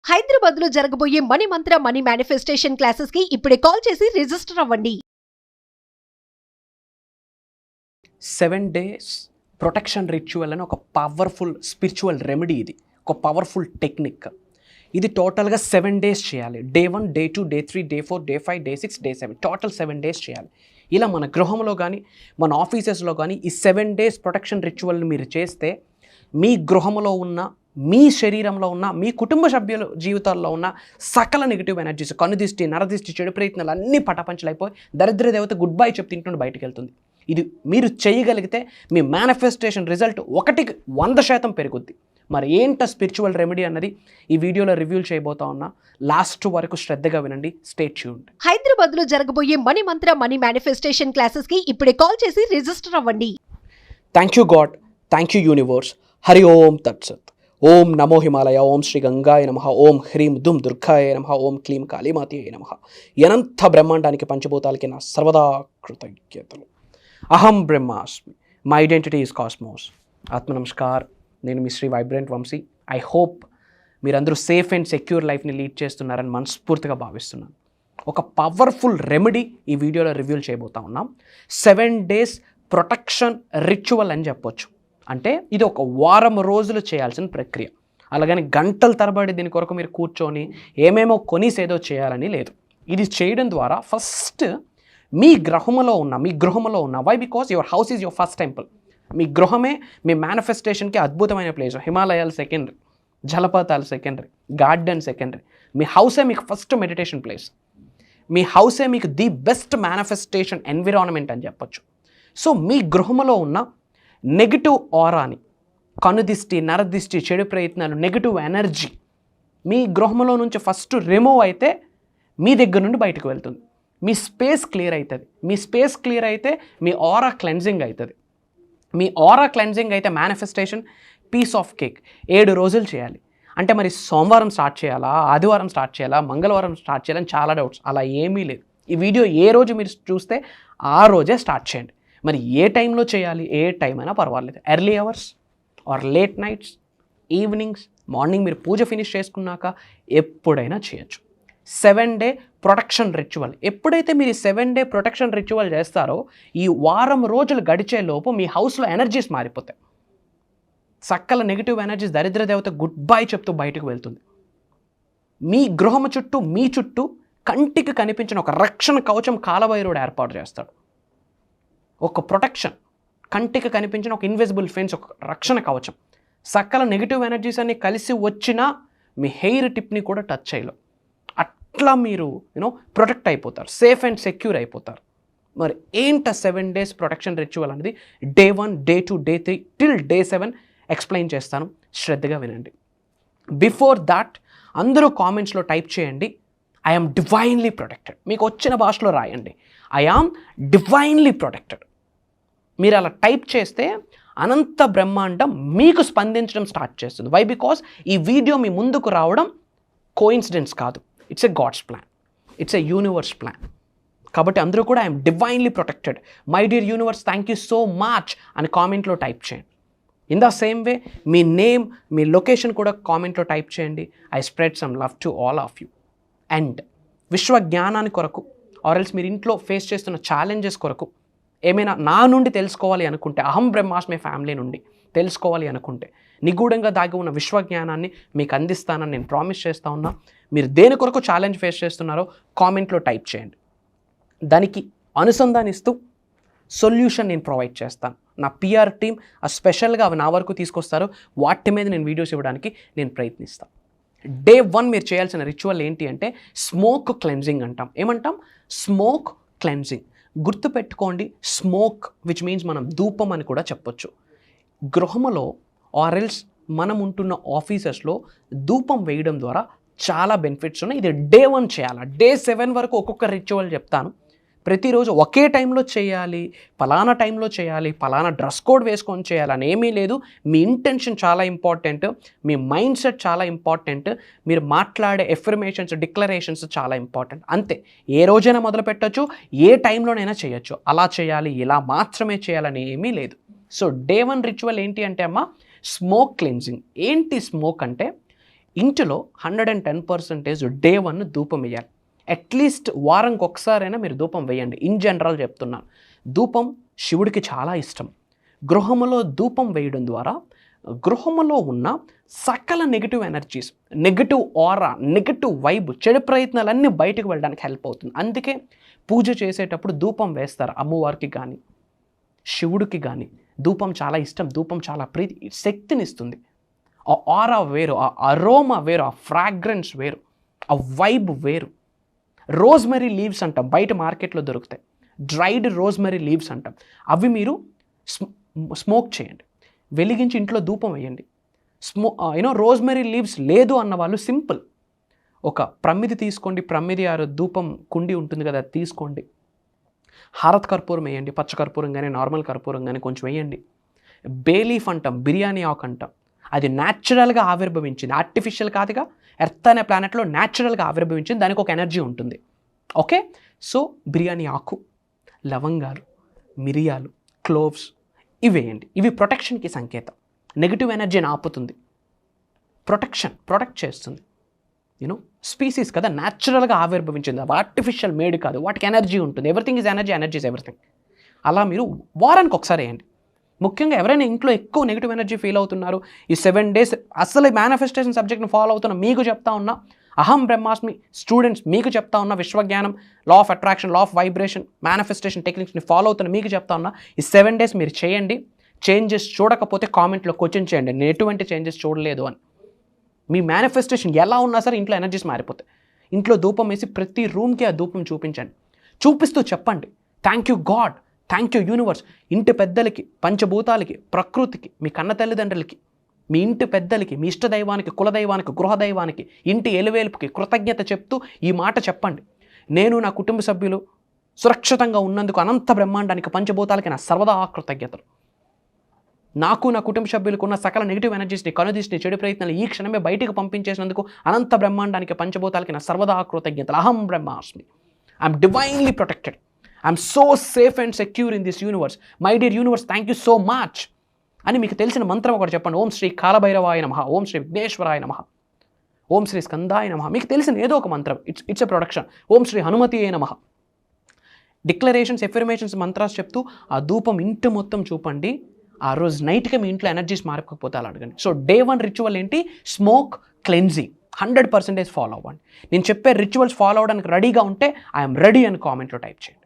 హైదరాబాద్ లో జరగబోయే మనీ మంత్ర money manifestation classes కి ఇప్పుడే కాల్ చేసి రిజిస్టర్ అవ్వండి. 7 days ప్రొటెక్షన్ రిచువల్ అని ఒక పవర్ఫుల్ స్పిరిచువల్ రెమెడీ. ఇది ఒక పవర్ఫుల్ టెక్నిక్. ఇది టోటల్గా 7 days చేయాలి. Day 1, Day 2, Day 3, Day 4, Day 5, Day 6, Day 7 total 7 days చేయాలి. ఇలా మన గృహంలో కానీ మన ఆఫీసెస్లో కానీ ఈ 7 days ప్రొటెక్షన్ రిచువల్ని మీరు చేస్తే మీ గృహంలో ఉన్న, మీ శరీరంలో ఉన్న, మీ కుటుంబ సభ్యుల జీవితాల్లో ఉన్న సకల నెగిటివ్ ఎనర్జీస్, కనుదిష్టి, నరదిష్టి, చెడు ప్రయత్నాలు అన్నీ పటాపంచలైపోయి దరిద్ర దేవత గుడ్ బై చెప్తూ ఇంటి బయటకు వెళ్తుంది. ఇది మీరు చేయగలిగితే మీ మేనిఫెస్టేషన్ రిజల్ట్ 100% పెరుగుద్ది. మరి ఏంట స్పిరిచువల్ రెమెడీ అన్నది ఈ వీడియోలో రివ్యూ చేయబోతా ఉన్నా. లాస్ట్ వరకు శ్రద్ధగా వినండి. Stay tuned. హైదరాబాద్ లో జరగబోయే మనీ మంత్ర మనీ మేనిఫెస్టేషన్ క్లాసెస్ కి ఇప్పుడే కాల్ చేసి రిజిస్టర్ అవ్వండి. Thank you god, thank you universe. Hari Om తత్సత్. ఓం నమో హిమాలయ, ఓం శ్రీ గంగాయ నమః, ఓం హ్రీం దుమ్ దుర్గాయ నమః, ఓం క్లీం కాళీమాతయే నమః. అనంత బ్రహ్మాండానికి పంచభూతాలకి నా సర్వదా కృతజ్ఞతలు. అహం బ్రహ్మాస్మి, మై ఐడెంటిటీ ఈజ్ కాస్మోస్. ఆత్మ నమస్కార్. నేను మీ Shri vibrant Vamshi. I hope మీరందరూ సేఫ్ అండ్ సెక్యూర్ లైఫ్ని లీడ్ చేస్తున్నారని మనస్ఫూర్తిగా భావిస్తున్నాను. ఒక పవర్ఫుల్ రెమెడీ ఈ వీడియోలో రివ్యూ చేయబోతా ఉన్నాం. 7 days ప్రొటెక్షన్ రిచువల్ అని చెప్పొచ్చు. అంటే ఇది ఒక వారం రోజులు చేయాల్సిన ప్రక్రియ. అలాగని గంటల తరబడి దీని కొరకు మీరు కూర్చొని ఏమేమో కొనిసేదో చేయాలని లేదు. ఇది చేయడం ద్వారా ఫస్ట్ మీ గృహంలో ఉన్న why because your house is your first temple. మీ గృహమే మీ మేనిఫెస్టేషన్కి అద్భుతమైన ప్లేస్. హిమాలయాలు సెకండరీ, జలపాతాలు సెకండరీ, గార్డెన్ సెకండరీ. మీ హౌసే మీకు ఫస్ట్ మెడిటేషన్ ప్లేస్. మీ హౌసే మీకు ది బెస్ట్ మేనిఫెస్టేషన్ ఎన్విరాన్మెంట్ అని చెప్పొచ్చు. సో మీ గృహంలో ఉన్న నెగిటివ్ ఆరాని, కనుదిష్టి, నరదిష్టి, చెడు ప్రయత్నాలు, నెగిటివ్ ఎనర్జీ మీ గృహంలో నుంచి ఫస్ట్ రిమూవ్ అయితే మీ దగ్గర నుండి బయటకు వెళ్తుంది. మీ స్పేస్ క్లియర్ అవుతుంది. మీ స్పేస్ క్లియర్ అయితే మీ ఆరా క్లెన్జింగ్ అవుతుంది. మీ ఆరా క్లెన్జింగ్ అయితే మేనిఫెస్టేషన్ పీస్ ఆఫ్ కేక్. 7 రోజులు చేయాలి. అంటే మరి సోమవారం స్టార్ట్ చేయాలా, ఆదివారం స్టార్ట్ చేయాలా, మంగళవారం స్టార్ట్ చేయాలని చాలా డౌట్స్. అలా ఏమీ లేదు. ఈ వీడియో ఏ రోజు మీరు చూస్తే ఆ రోజే స్టార్ట్ చేయండి. మరి ఏ టైంలో చేయాలి? ఏ టైం అయినా పర్వాలేదు. Early hours are late nights, evenings, morning మీరు పూజ ఫినిష్ చేసుకున్నాక ఎప్పుడైనా చేయొచ్చు. 7 day ప్రొటెక్షన్ రిచువల్. ఎప్పుడైతే మీరు 7 day ప్రొటెక్షన్ రిచువల్ చేస్తారో ఈ వారం రోజులు గడిచే లోపు మీ హౌస్లో ఎనర్జీస్ మారిపోతాయి. సకల నెగిటివ్ ఎనర్జీస్, దరిద్ర దేవత గుడ్ బై చెప్తూ బయటకు వెళ్తుంది. మీ గృహం చుట్టూ, మీ చుట్టూ కంటికి కనిపించిన ఒక రక్షణ కవచం కాలభైరవుడు ఏర్పాటు చేస్తాడు. ఒక ప్రొటెక్షన్, కంటికి కనిపించిన ఒక ఇన్విజిబుల్ ఫెన్స్, ఒక రక్షణ కవచం. సకల నెగిటివ్ ఎనర్జీస్ అన్ని కలిసి వచ్చినా మీ హెయిర్ టిప్ని కూడా టచ్ చేయలేం. అట్లా మీరు ప్రొటెక్ట్ అయిపోతారు, సేఫ్ అండ్ సెక్యూర్ అయిపోతారు. మరి ఏంట 7 days ప్రొటెక్షన్ రిచువల్ అనేది? Day 1, Day 2, Day 3 till Day 7 explain చేస్తాను. శ్రద్ధగా వినండి. బిఫోర్ దాట్ అందరూ కామెంట్స్లో టైప్ చేయండి, ఐ ఆమ్ డివైన్లీ ప్రొటెక్టెడ్. మీకు వచ్చిన భాషలో రాయండి, ఐ ఆమ్ డివైన్లీ ప్రొటెక్టెడ్. మీరు అలా టైప్ చేస్తే అనంత బ్రహ్మాండం మీకు స్పందించడం స్టార్ట్ చేస్తుంది. వై బికాస్ ఈ వీడియో మీ ముందుకు రావడం కోఇన్సిడెన్స్ కాదు. It's a God's plan, it's a universe plan. కాబట్టి అందరూ కూడా I'm divinely protected, my dear universe thank you so much అని కామెంట్లో టైప్ చేయండి. ఇన్ ద సేమ్ వే మీ నేమ్, మీ లొకేషన్ కూడా కామెంట్లో టైప్ చేయండి. I spread some love to all of you. And విశ్వ జ్ఞానాన్ని కొరకు ఆర్ఎల్స్ మీరు ఇంట్లో ఫేస్ చేస్తున్న ఛాలెంజెస్ కొరకు ఏమైనా నా నుండి తెలుసుకోవాలి అనుకుంటే, అహం బ్రహ్మాస్మి ఫ్యామిలీ నుండి తెలుసుకోవాలి అనుకుంటే, నిగూఢంగా దాగి ఉన్న విశ్వజ్ఞానాన్ని మీకు అందిస్తానని నేను ప్రామిస్ చేస్తూ ఉన్నా. మీరు దేని కొరకు ఛాలెంజ్ ఫేస్ చేస్తున్నారో కామెంట్లో టైప్ చేయండి. దానికి అనుసంధానిస్తూ సొల్యూషన్ నేను ప్రొవైడ్ చేస్తాను. నా పిఆర్ టీమ్ స్పెషల్గా అవి నా వరకు తీసుకొస్తారు. వాటి మీద నేను వీడియోస్ ఇవ్వడానికి నేను ప్రయత్నిస్తాను. Day 1 మీరు చేయాల్సిన రిచువల్ ఏంటి అంటే స్మోక్ క్లెన్జింగ్ అంటాం. ఏమంటాం? Smoke cleansing. గుర్తుపెట్టుకోండి, స్మోక్ విచ్ మీన్స్ మనం ధూపం అని కూడా చెప్పొచ్చు. గృహంలో ఆర్ఎల్స్ మనం ఉంటున్న ఆఫీసెస్లో ధూపం వేయడం ద్వారా చాలా బెనిఫిట్స్ ఉన్నాయి. ఇది Day 1 చేయాలి. Day 7 వరకు ఒక్కొక్క రిచువల్ చెప్తాను. ప్రతిరోజు ఒకే టైంలో చేయాలి, పలానా టైంలో చేయాలి, పలానా డ్రెస్ కోడ్ వేసుకొని చేయాలని ఏమీ లేదు. మీ ఇంటెన్షన్ చాలా ఇంపార్టెంట్, మీ మైండ్ సెట్ చాలా ఇంపార్టెంట్, మీరు మాట్లాడే ఎఫర్మేషన్స్, డిక్లరేషన్స్ చాలా ఇంపార్టెంట్. అంతే. ఏ రోజైనా మొదలు పెట్టచ్చు, ఏ టైంలోనైనా చేయొచ్చు. అలా చేయాలి, ఇలా మాత్రమే చేయాలని ఏమీ లేదు. సో Day 1 రిచువల్ ఏంటి అంటే అమ్మ, స్మోక్ క్లెన్జింగ్. ఏంటి స్మోక్ అంటే ఇంటిలో 110% డే 1 ధూపం వేయాలి. అట్లీస్ట్ వారంకి ఒకసారైనా మీరు ధూపం వేయండి. ఇన్ జనరల్ చెప్తున్నాను. ధూపం శివుడికి చాలా ఇష్టం. గృహములో ధూపం వేయడం ద్వారా గృహములో ఉన్న సకల negative energies, negative aura, negative vibe, చెడు ప్రయత్నాలన్నీ బయటకు వెళ్ళడానికి హెల్ప్ అవుతుంది. అందుకే పూజ చేసేటప్పుడు ధూపం వేస్తారు. అమ్మవారికి కానీ శివుడికి కానీ ధూపం చాలా ఇష్టం. ధూపం చాలా ప్రీతి, శక్తిని ఇస్తుంది. ఆ ఆరా వేరు, ఆ అరోమా వేరు, ఆ ఫ్రాగ్రెన్స్ వేరు, ఆ వైబ్ వేరు. రోజ్మెరీ లీవ్స్ అంటాం, బయట మార్కెట్లో దొరుకుతాయి. డ్రైడ్ రోజ్మెరీ లీవ్స్ అంటాం. అవి మీరు స్మోక్ చేయండి, వెలిగించి ఇంట్లో ధూపం వేయండి. రోజ్మెరీ లీవ్స్ లేదు అన్న వాళ్ళు సింపుల్, ఒక ప్రమిది తీసుకోండి. ప్రమిది ధూపం కుండి ఉంటుంది కదా, అది తీసుకోండి. హారత్ కర్పూరం వేయండి, పచ్చ కర్పూరం కానీ నార్మల్ కర్పూరం కానీ కొంచెం వేయండి. బేలీఫ్ అంటాం, బిర్యానీ ఆకు అంటాం. అది న్యాచురల్గా ఆవిర్భవించింది, ఆర్టిఫిషియల్ కాదుగా. ఎర్త్ అనే ప్లానెట్లో న్యాచురల్గా ఆవిర్భవించింది, దానికి ఒక ఎనర్జీ ఉంటుంది. ఓకే, సో బిర్యానీ ఆకు, లవంగాలు, మిరియాలు, క్లోవ్స్ ఇవి వేయండి. ఇవి ప్రొటెక్షన్కి సంకేతం. నెగిటివ్ ఎనర్జీని ఆపుతుంది, ప్రొటెక్ట్ చేస్తుంది. స్పీసీస్ కదా, న్యాచురల్గా ఆవిర్భవించింది, ఆర్టిఫిషియల్ మేడ్ కాదు. వాటికి ఎనర్జీ ఉంటుంది. Everything is energy, energy is everything. అలా మీరు వారానికి ఒకసారి వేయండి. ముఖ్యంగా ఎవరైనా ఇంట్లో ఎక్కువ నెగిటివ్ ఎనర్జీ ఫీల్ అవుతున్నారు, ఈ 7 days అసలు మేనిఫెస్టేషన్ సబ్జెక్ట్ని ఫాలో అవుతున్న మీకు చెప్తా ఉన్నా, అహం బ్రహ్మాస్మి స్టూడెంట్స్ మీకు చెప్తా ఉన్నా, విశ్వజ్ఞానం, law of attraction, law of vibration, manifestation టెక్నిక్స్ని ఫాలో అవుతున్న మీకు చెప్తా ఉన్నా, ఈ 7 days మీరు చేయండి. చేంజెస్ చూడకపోతే కామెంట్లో క్వశ్చన్ చేయండి, నేను ఎటువంటి చేంజెస్ చూడలేదు అని. మీ మేనిఫెస్టేషన్ ఎలా ఉన్నా సరే ఇంట్లో ఎనర్జీస్ మారిపోతాయి. ఇంట్లో ధూపం వేసి ప్రతి రూమ్కి ఆ ధూపం చూపించండి. చూపిస్తూ చెప్పండి, thank you god, thank you universe. ఇంటి పెద్దలకి, పంచభూతాలకి, ప్రకృతికి, మీ కన్న తల్లిదండ్రులకి, మీ ఇంటి పెద్దలకి, మీ ఇష్టదైవానికి, కులదైవానికి, గృహదైవానికి, ఇంటి ఎలువేలుపుకి కృతజ్ఞత చెప్తూ ఈ మాట చెప్పండి. నేను నా కుటుంబ సభ్యులు సురక్షితంగా ఉన్నందుకు అనంత బ్రహ్మాండానికి, పంచభూతాలకి నా సర్వదా కృతజ్ఞతలు. నాకు నా కుటుంబ సభ్యులకు ఉన్న సకల నెగిటివ్ ఎనర్జీస్ని, కనుదీసిని, చెడు ప్రయత్నాలు ఈ క్షణమే బయటకు పంపించేసినందుకు అనంత బ్రహ్మాండానికి, పంచభూతాలకి నా సర్వదా కృతజ్ఞతలు. అహం బ్రహ్మాస్మి, I'm divinely protected, I'm so safe and secure in this universe. My dear universe, thank you so much అని మీకు తెలిసిన మంత్రం ఒకటి చెప్పండి. ఓం శ్రీ కాలభైరవాయ నమః, ఓం శ్రీ విఘ్నేశ్వరాయ నమః, ఓం శ్రీ స్కందాయ నమః. మీకు తెలిసిన ఏదో ఒక మంత్రం, ఇట్స్ ఎ ప్రొడక్షన్. ఓం శ్రీ హనుమతియే నమః. డిక్లరేషన్స్, ఎఫర్మేషన్స్, మంత్రాలు చెప్తూ ఆ ధూపం ఇంటి మొత్తం చూపండి. ఆ రోజు నైట్గా మీ ఇంట్లో ఎనర్జీస్ మారిపోతే అలా అడగండి. సో డే 1 రిచువల్ ఏంటి? Smoke cleansing. 100% ఫాలో అవ్వండి. నేను చెప్పే రిచువల్స్ ఫాలో అవ్వడానికి రెడీగా ఉంటే ఐఎమ్ రెడీ అని కామెంట్లో టైప్ చేయండి.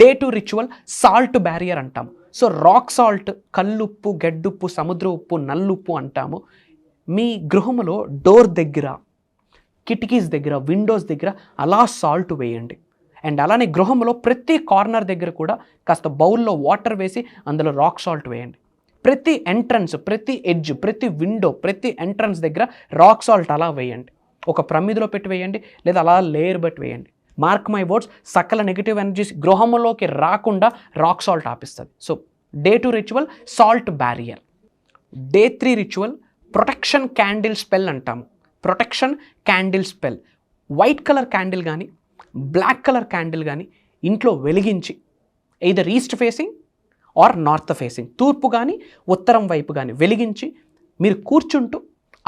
డే 2 రిచువల్ సాల్ట్ బ్యారియర్ అంటాము. సో రాక్ సాల్ట్, కల్లుప్పు, గడ్డుప్పు, సముద్ర ఉప్పు, నల్లుప్పు అంటాము. మీ గృహములో డోర్ దగ్గర, కిటికీస్ దగ్గర, విండోస్ దగ్గర అలా సాల్ట్ వేయండి. అండ్ అలానే గృహంలో ప్రతి కార్నర్ దగ్గర కూడా కాస్త బౌల్లో వాటర్ వేసి అందులో రాక్ సాల్ట్ వేయండి. ప్రతి ఎంట్రన్స్, ప్రతి ఎడ్జ్, ప్రతి విండో, ప్రతి ఎంట్రన్స్ దగ్గర రాక్ సాల్ట్ అలా వేయండి. ఒక ప్రమిదిలో పెట్టి వేయండి, లేదా అలా లేయర్ బట్టి వేయండి. మార్క్ మై వర్డ్స్, సకల నెగిటివ్ ఎనర్జీస్ గృహంలోకి రాకుండా రాక్ సాల్ట్ ఆపిస్తుంది. So day 2 ritual salt barrier. Day 3 ritual protection candle spell అంటాము. Protection candle spell. White colour candle కానీ, బ్లాక్ కలర్ క్యాండిల్ కానీ ఇంట్లో వెలిగించి, either east facing or north facing, తూర్పు కానీ ఉత్తరం వైపు కానీ వెలిగించి మీరు కూర్చుంటూ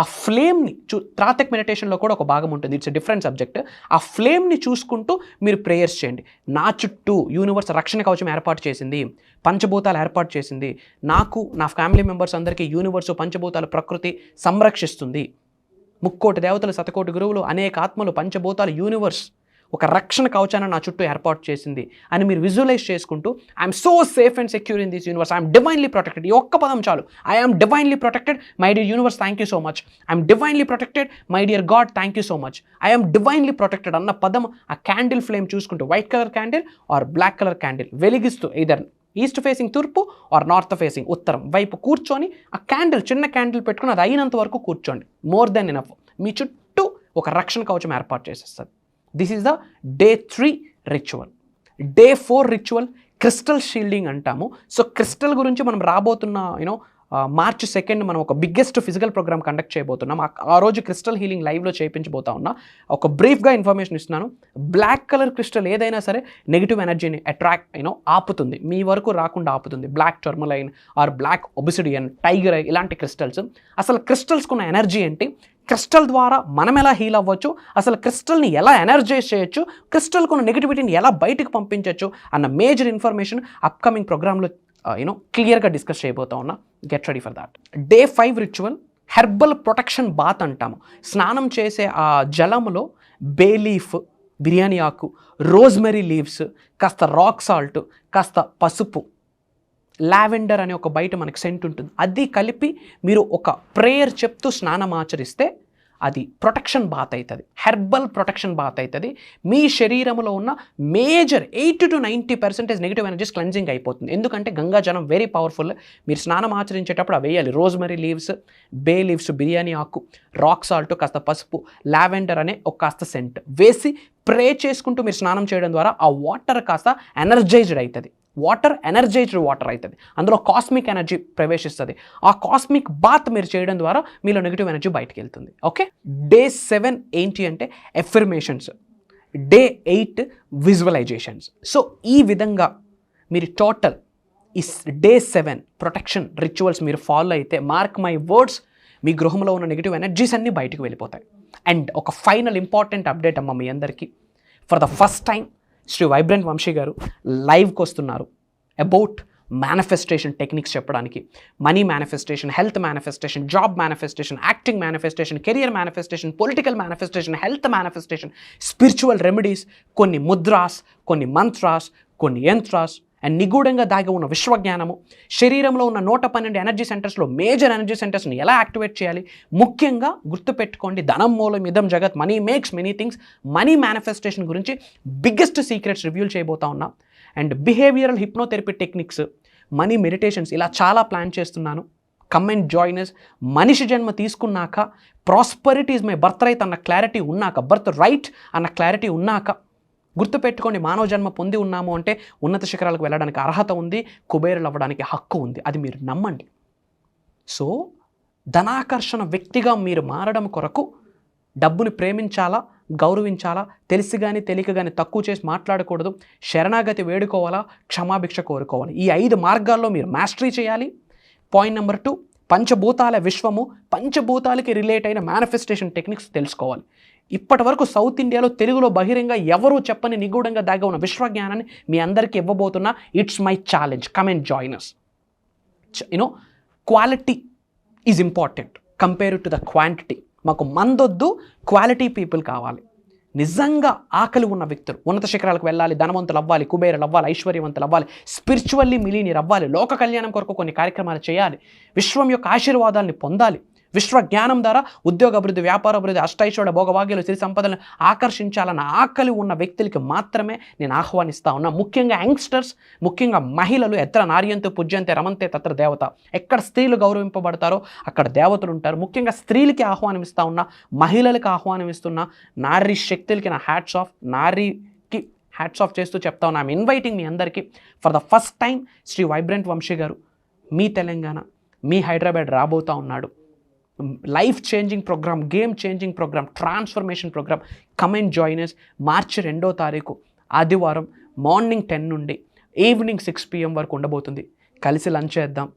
ఆ ఫ్లేమ్ని త్రాతక్ మెడిటేషన్లో కూడా ఒక భాగం ఉంటుంది, ఇట్స్ ఎ డిఫరెంట్ సబ్జెక్ట్. ఆ ఫ్లేమ్ని చూసుకుంటూ మీరు ప్రేయర్స్ చేయండి. నా చుట్టూ యూనివర్స్ రక్షణ కవచం ఏర్పాటు చేసింది, పంచభూతాలు ఏర్పాటు చేసింది. నాకు, నా ఫ్యామిలీ మెంబర్స్ అందరికీ యూనివర్స్, పంచభూతాలు, ప్రకృతి సంరక్షిస్తుంది. 3,000,000 దేవతలు, 1,000,000 గురువులు, అనేక ఆత్మలు, పంచభూతాలు, యూనివర్స్ ఒక రక్షణ కవచాన్ని నా చుట్టూ ఏర్పాటు చేసింది అని మీరు విజువలైజ్ చేసుకుంటూ I'm so safe and secure in this universe, I'm divinely protected. ఈ ఒక్క పదం చాలు. I'm divinely protected, my dear universe thank you so much. I'm divinely protected, my dear god thank you so much. I'm divinely protected అన్న పదం ఆ candle flame చూసుకుంటూ, white colour candle or black colour candle వెలిగిస్తూ, either east facing తూర్పు or north facing ఉత్తరం వైపు కూర్చొని ఆ క్యాండిల్, చిన్న క్యాండిల్ పెట్టుకుని అది అయినంత వరకు కూర్చోండి. More than enough. మీ చుట్టూ ఒక రక్షణ కవచం ఏర్పాటు చేసేస్తుంది. This is the day 3 ritual. Day 4 ritual crystal shielding అంటాము. సో క్రిస్టల్ గురించి మనం రాబోతున్న March 2 మనం ఒక బిగ్గెస్ట్ ఫిజికల్ ప్రోగ్రామ్ కండక్ట్ చేయబోతున్నాం. ఆ రోజు క్రిస్టల్ హీలింగ్ లైవ్లో చేయించబోతా ఉన్నా. ఒక బ్రీఫ్గా ఇన్ఫర్మేషన్ ఇస్తున్నాను. బ్లాక్ కలర్ క్రిస్టల్ ఏదైనా సరే నెగిటివ్ ఎనర్జీని అట్రాక్ట్ ఆపుతుంది, మీ వరకు రాకుండా ఆపుతుంది. Black tourmaline are black ఒబిసిడియన్, tiger ఇలాంటి క్రిస్టల్స్. అసలు క్రిస్టల్స్కున్న ఎనర్జీ ఏంటి, క్రిస్టల్ ద్వారా మనం ఎలా హీల్ అవ్వచ్చు, అసలు క్రిస్టల్ని ఎలా ఎనర్జైజ్ చేయొచ్చు, క్రిస్టల్కు ఉన్న నెగిటివిటీని ఎలా బయటకు పంపించవచ్చు అన్న మేజర్ ఇన్ఫర్మేషన్ అప్కమింగ్ ప్రోగ్రాంలో క్లియర్గా డిస్కస్ చేయబోతా ఉన్నా. Get ready for that. Day 5 ritual herbal protection bath అంటాము. స్నానం చేసే ఆ జలంలో బే లీఫ్, బిర్యానీ ఆకు, రోజ్మెరీ లీవ్స్, కాస్త రాక్ సాల్ట్, కాస్త పసుపు, లావెండర్ అనే ఒక బయట మనకి సెంట్ ఉంటుంది, అది కలిపి మీరు ఒక ప్రేయర్ చెప్తూ స్నానం ఆచరిస్తే అది ప్రొటెక్షన్ బాత్ అవుతుంది, హెర్బల్ ప్రొటెక్షన్ బాత్ అవుతుంది. మీ శరీరంలో ఉన్న major 80 to 90% negative energies cleansing అయిపోతుంది. ఎందుకంటే గంగాజలం వెరీ పవర్ఫుల్. మీరు స్నానం ఆచరించేటప్పుడు అవి వేయాలి. Rosemary leaves, bay leaves, biryani ఆకు, రాక్ సాల్ట్, కాస్త పసుపు, లావెండర్ అనే ఒక కాస్త సెంట్ వేసి ప్రే చేసుకుంటూ మీరు స్నానం చేయడం ద్వారా ఆ వాటర్ కాస్త ఎనర్జైజ్డ్ అవుతుంది. వాటర్ ఎనర్జైజ్డ్ వాటర్ అవుతుంది, అందులో కాస్మిక్ ఎనర్జీ ప్రవేశిస్తుంది. ఆ కాస్మిక్ బాత్ మీరు చేయడం ద్వారా మీలో నెగిటివ్ ఎనర్జీ బయటకు వెళ్తుంది. ఓకే, డే 7 ఏంటి అంటే ఎఫర్మేషన్స్, డే 8 విజువలైజేషన్స్. సో ఈ విధంగా మీరు టోటల్ ఈ డే 7 ప్రొటెక్షన్ రిచువల్స్ మీరు ఫాలో అయితే, మార్క్ మై వర్డ్స్, మీ గృహంలో ఉన్న నెగిటివ్ ఎనర్జీస్ అన్నీ బయటకు వెళ్ళిపోతాయి. అండ్ ఒక ఫైనల్ ఇంపార్టెంట్ అప్డేట్ అమ్మ మీ అందరికీ. For the first time Shri vibrant Vamshi గారు లైవ్కి వస్తున్నారు అబౌట్ మేనిఫెస్టేషన్ టెక్నిక్స్ చెప్పడానికి. Money manifestation, health manifestation, job manifestation, acting manifestation, career manifestation, political manifestation, health manifestation, spiritual remedies, కొన్ని ముద్రాస్, కొన్ని మంత్రాస్, కొన్ని యంత్రాస్ అండ్ నిగూఢంగా దాగి ఉన్న విశ్వజ్ఞానము, శరీరంలో ఉన్న 112 ఎనర్జీ సెంటర్స్లో మేజర్ ఎనర్జీ సెంటర్స్ని ఎలా యాక్టివేట్ చేయాలి. ముఖ్యంగా గుర్తుపెట్టుకోండి, ధనం మూలం ఇదం జగత్, money makes many things. Money manifestation గురించి బిగ్గెస్ట్ సీక్రెట్స్ రివ్యూల్ చేయబోతా ఉన్నా. And behavioural hypnotherapy techniques, money meditations, ఇలా చాలా ప్లాన్ చేస్తున్నాను. Come and join us. మనిషి జన్మ తీసుకున్నాక prosperity is my birth right అన్న క్లారిటీ ఉన్నాక, బర్త్ రైట్ అన్న క్లారిటీ ఉన్నాక, గుర్తుపెట్టుకోండి, మానవ జన్మ పొంది ఉన్నాము అంటే ఉన్నత శిఖరాలకు వెళ్ళడానికి అర్హత ఉంది, కుబేరులు అవ్వడానికి హక్కు ఉంది. అది మీరు నమ్మండి. సో ధనాకర్షణ వ్యక్తిగా మీరు మారడం కొరకు డబ్బుని ప్రేమించాలా, గౌరవించాలా, తెలిసి కానీ తెలియక కానీ తక్కువ చేసి మాట్లాడకూడదు, శరణాగతి వేడుకోవాలా, క్షమాభిక్ష కోరుకోవాలి. ఈ 5 మార్గాల్లో మీరు మాస్టరీ చేయాలి. పాయింట్ నెంబర్ 2, పంచభూతాల విశ్వము, పంచభూతాలకి రిలేట్ అయిన మేనిఫెస్టేషన్ టెక్నిక్స్ తెలుసుకోవాలి. ఇప్పటి వరకు సౌత్ ఇండియాలో తెలుగులో బహిరంగ ఎవరూ చెప్పని నిగూఢంగా దాగా ఉన్న విశ్వజ్ఞానాన్ని మీ అందరికీ ఇవ్వబోతున్నా. It's my challenge. Come and join us. Quality is important compare to the quantity. మాకు మందొద్దు, క్వాలిటీ పీపుల్ కావాలి. నిజంగా ఆకలి ఉన్న వ్యక్తులు ఉన్నత శిఖరాలకు వెళ్ళాలి, ధనవంతులు అవ్వాలి, కుబేరులు అవ్వాలి, ఐశ్వర్యవంతులు అవ్వాలి, స్పిరిచువల్లీ మిలీనియర్ అవ్వాలి, లోక కళ్యాణం కొరకు కొన్ని కార్యక్రమాలు చేయాలి, విశ్వం యొక్క ఆశీర్వాదాన్ని పొందాలి, విశ్వ జ్ఞానం ద్వారా ఉద్యోగ అభివృద్ధి, వ్యాపార అభివృద్ధి, అష్టైశ్వర్య, భోగభాగ్యాలు, సిరి సంపదలను ఆకర్షించాలన్న ఆకలి ఉన్న వ్యక్తులకి మాత్రమే నేను ఆహ్వానిస్తా ఉన్నా. ముఖ్యంగా యంగ్స్టర్స్, ముఖ్యంగా మహిళలు. ఎత్ర నార్యంతో పూజ్యంతే రమంతే తత్ర దేవత. ఎక్కడ స్త్రీలు గౌరవింపబడతారో అక్కడ దేవతలు ఉంటారు. ముఖ్యంగా స్త్రీలకి ఆహ్వానం ఇస్తా ఉన్నా, మహిళలకి ఆహ్వానం ఇస్తున్నా. నారీ శక్తులకి నా హ్యాట్స్ ఆఫ్, నారీకి హ్యాట్స్ ఆఫ్ చేస్తూ చెప్తా ఉన్నా. ఐఎమ్ ఇన్వైటింగ్ మీ అందరికీ for the first time Shri vibrant Vamshi గారు మీ తెలంగాణ, మీ హైదరాబాద్ రాబోతూ ఉన్నాడు. Life changing program, game changing program, transformation program. Come and join us. మార్చి 2వ తారీఖు ఆదివారం మార్నింగ్ 10 నుండి ఈవినింగ్ 6 PM వరకు ఉండబోతుంది. కలిసి లంచ్ చేద్దాం,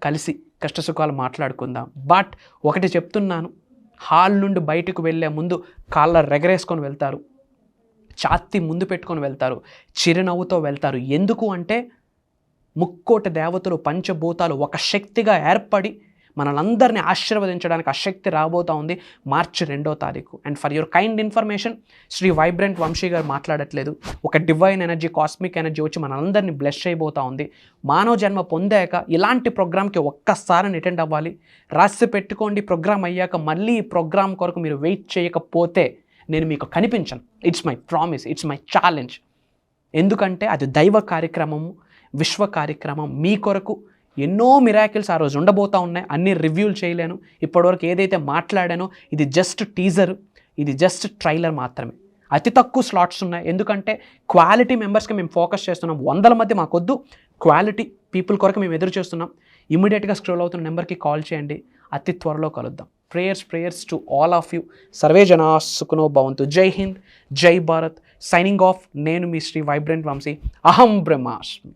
కలిసి కష్టసుఖాలు మాట్లాడుకుందాం. బట్ ఒకటి చెప్తున్నాను, హాల్ నుండి బయటకు వెళ్ళే ముందు కాళ్ళ రెగరేసుకొని వెళ్తారు, ఛాతీ ముందు పెట్టుకొని వెళ్తారు, చిరునవ్వుతో వెళ్తారు. ఎందుకు అంటే ముక్కోటి దేవతలు, పంచభూతాలు ఒక శక్తిగా ఏర్పడి మనలందరినీ ఆశీర్వదించడానికి ఆ శక్తి రాబోతూ ఉంది మార్చి 2వ తారీఖు. And for your kind information, Shri vibrant Vamshi గారు మాట్లాడట్లేదు, ఒక డివైన్ ఎనర్జీ, కాస్మిక్ ఎనర్జీ వచ్చి మనందరినీ బ్లెస్ చేయబోతూ ఉంది. మానవ జన్మ పొందాక ఇలాంటి ప్రోగ్రామ్కి ఒక్కసారి అటెండ్ అవ్వాలి. రాసి పెట్టుకోండి, ప్రోగ్రామ్ అయ్యాక మళ్ళీ ఈ ప్రోగ్రామ్ కొరకు మీరు వెయిట్ చేయకపోతే నేను మీకు కనిపించను. It's my promise, it's my challenge. ఎందుకంటే అది దైవ కార్యక్రమము, విశ్వ కార్యక్రమం. మీ కొరకు ఎన్నో మిరాకిల్స్ ఆ రోజు ఉండబోతూ ఉన్నాయి. అన్నీ రివ్యూలు చేయలేను. ఇప్పటివరకు ఏదైతే మాట్లాడానో ఇది జస్ట్ టీజర్, ఇది జస్ట్ ట్రైలర్ మాత్రమే. అతి తక్కువ స్లాట్స్ ఉన్నాయి. ఎందుకంటే క్వాలిటీ మెంబర్స్కి మేము ఫోకస్ చేస్తున్నాం. 100 మంది మాకొద్దు, క్వాలిటీ పీపుల్ కొరకు మేము ఎదురు చేస్తున్నాం. ఇమీడియట్గా స్క్రోల్ అవుతున్న నెంబర్కి కాల్ చేయండి. అతి త్వరలో కలుద్దాం. Prayers to all of you. Survey జనా సుఖనో భవంతు. జై హింద్, జై భారత్. Signing off. నేను మీ శ్రీ వైబ్రెంట్ వంశీ. అహం బ్రహ్మాస్మి.